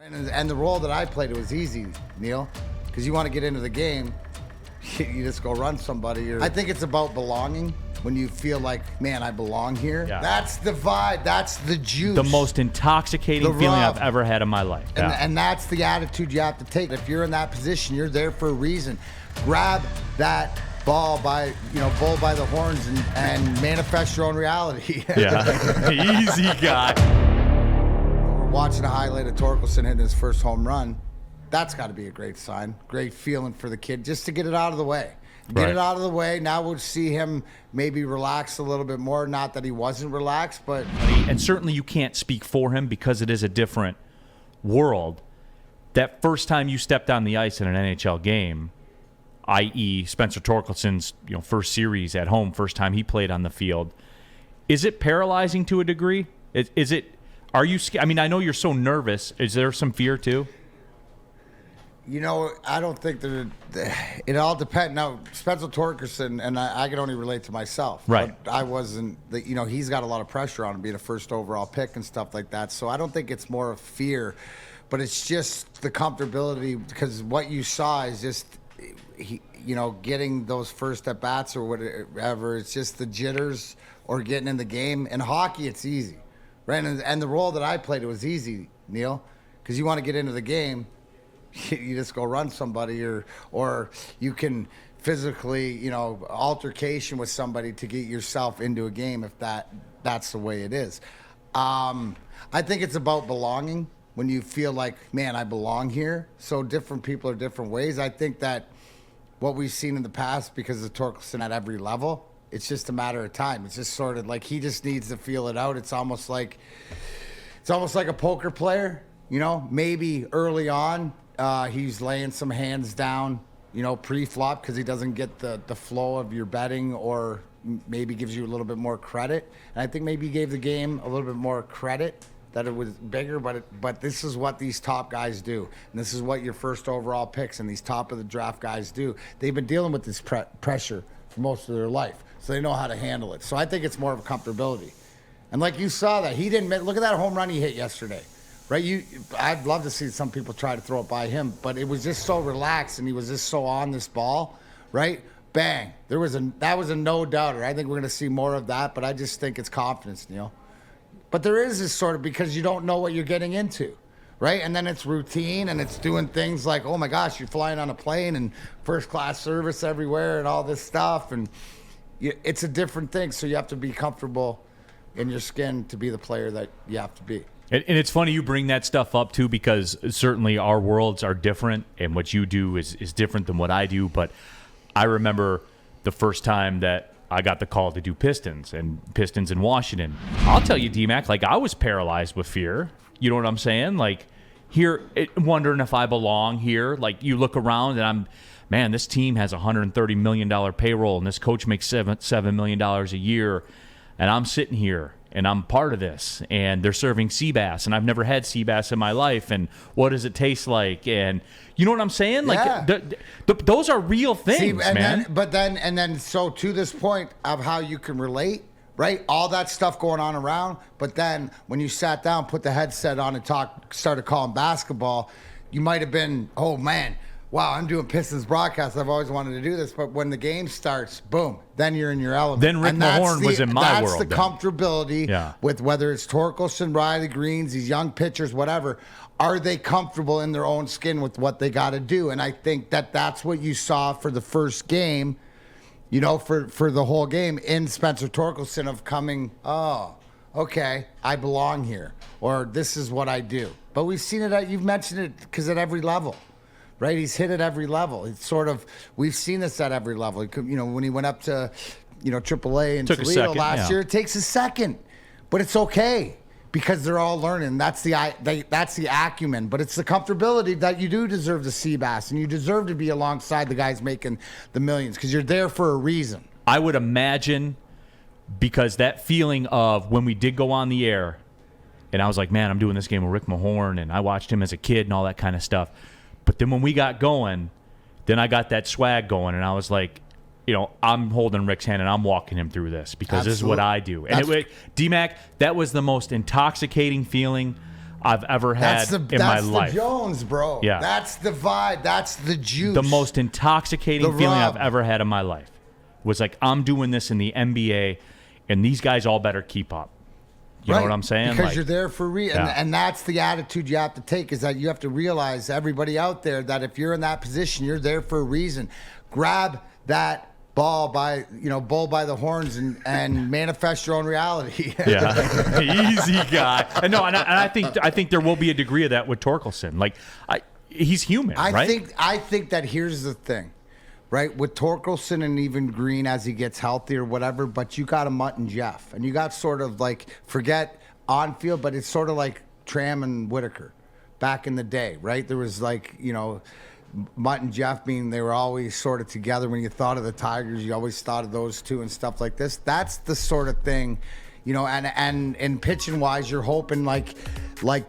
And the role that I played, it was easy, Neil, because you want to get into the game, you just go run somebody. I think it's about belonging. When you feel like, man, I belong here. Yeah. That's the vibe. That's the juice. The most intoxicating feeling I've ever had in my life. And that's the attitude you have to take. If you're in that position, you're there for a reason. Grab that bull by the horns and manifest your own reality. Yeah. Easy guy. We're watching a highlight of Torkelson hitting his first home run. That's got to be a great sign. Great feeling for the kid just to get it out of the way. Get it out of the way. Now we'll see him maybe relax a little bit more. Not that he wasn't relaxed, but... And certainly you can't speak for him because it is a different world. That first time you stepped on the ice in an NHL game, i.e. Spencer Torkelson's first series at home, first time he played on the field, is it paralyzing to a degree? Are you... I mean, I know you're so nervous. Is there some fear too? I don't think it all depends. Now, Spencer Torkelson, and I can only relate to myself. Right. But I wasn't, he's got a lot of pressure on him being a first overall pick and stuff like that. So I don't think it's more of fear, but it's just the comfortability because what you saw is just, getting those first at-bats or whatever. It's just the jitters or getting in the game. In hockey, it's easy, right? And the role that I played, it was easy, Neil, because you want to get into the game. You just go run somebody or you can physically, altercation with somebody to get yourself into a game if that's the way it is. I think it's about belonging when you feel like, man, I belong here. So different people are different ways. I think that what we've seen in the past because of Torkelson at every level, it's just a matter of time. It's just sort of like he just needs to feel it out. It's almost like a poker player, maybe early on. He's laying some hands down, pre-flop because he doesn't get the flow of your betting or maybe gives you a little bit more credit. And I think maybe he gave the game a little bit more credit that it was bigger, but this is what these top guys do. And this is what your first overall picks and these top of the draft guys do. They've been dealing with this pressure for most of their life, so they know how to handle it. So I think it's more of a comfortability. And like you saw that, he didn't look at that home run he hit yesterday. Right, I'd love to see some people try to throw it by him, but it was just so relaxed and he was just so on this ball, right? Bang! That was a no doubter. I think we're going to see more of that, but I just think it's confidence, Neil. But there is this sort of because you don't know what you're getting into, right? And then it's routine and it's doing things like, oh my gosh, you're flying on a plane and first class service everywhere and all this stuff, and it's a different thing. So you have to be comfortable in your skin to be the player that you have to be. And it's funny you bring that stuff up, too, because certainly our worlds are different, and what you do is different than what I do. But I remember the first time that I got the call to do Pistons in Washington. I'll tell you, D-Mac, I was paralyzed with fear. You know what I'm saying? Here, wondering if I belong here. You look around, and man, this team has a $130 million payroll, and this coach makes $7 million a year, and I'm sitting here. And I'm part of this, and they're serving sea bass, and I've never had sea bass in my life, and what does it taste like? And you know what I'm saying? Those are real things, man. So to this point of how you can relate, right? All that stuff going on around, but then when you sat down, put the headset on and started calling basketball, you might have been, oh man, wow, I'm doing Pistons broadcast. I've always wanted to do this. But when the game starts, boom, then you're in your element. Then Rick Mahorn was in my world. That's the comfortability with whether it's Torkelson, Riley Greens, these young pitchers, whatever. Are they comfortable in their own skin with what they got to do? And I think that's what you saw for the first game, for the whole game in Spencer Torkelson of coming, oh, okay, I belong here. Or this is what I do. But we've seen it, you've mentioned it, because at every level. Right, he's hit at every level. It's sort of we've seen this at every level. When he went up to, AAA in Toledo last year, it takes a second, but it's okay because they're all learning. That's the acumen, but it's the comfortability that you do deserve the sea bass and you deserve to be alongside the guys making the millions because you're there for a reason. I would imagine because that feeling of when we did go on the air, and I was like, man, I'm doing this game with Rick Mahorn, and I watched him as a kid and all that kind of stuff. But then when we got going, then I got that swag going, and I was like, I'm holding Rick's hand, and I'm walking him through this because This is what I do. And D-Mac, that was the most intoxicating feeling I've ever had in my life. That's the Jones, bro. Yeah. That's the vibe. That's the juice. The most intoxicating The feeling rub. I've ever had in my life was like, I'm doing this in the NBA, and these guys all better keep up. You know what I'm saying? Because like, you're there for reason. Yeah. And that's the attitude you have to take, is that you have to realize, everybody out there, that if you're in that position, you're there for a reason. Grab that bull by the horns and manifest your own reality. Yeah, easy guy. And no, and I think there will be a degree of that with Torkelson. Like, he's human, right? I think that here's the thing, right? With Torkelson and even Green as he gets healthy or whatever, but you got a Mutt and Jeff, and you got sort of like, forget on field, but it's sort of like Tram and Whitaker back in the day, right? There was like, Mutt and Jeff being, they were always sort of together. When you thought of the Tigers, you always thought of those two and stuff like this. That's the sort of thing, and pitching wise, you're hoping like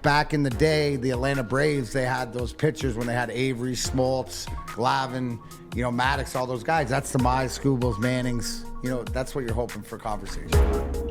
back in the day, the Atlanta Braves, they had those pitchers when they had Avery, Smoltz, Glavine, Maddox, all those guys. That's the Mize, Skubals, Mannings. That's what you're hoping for conversation.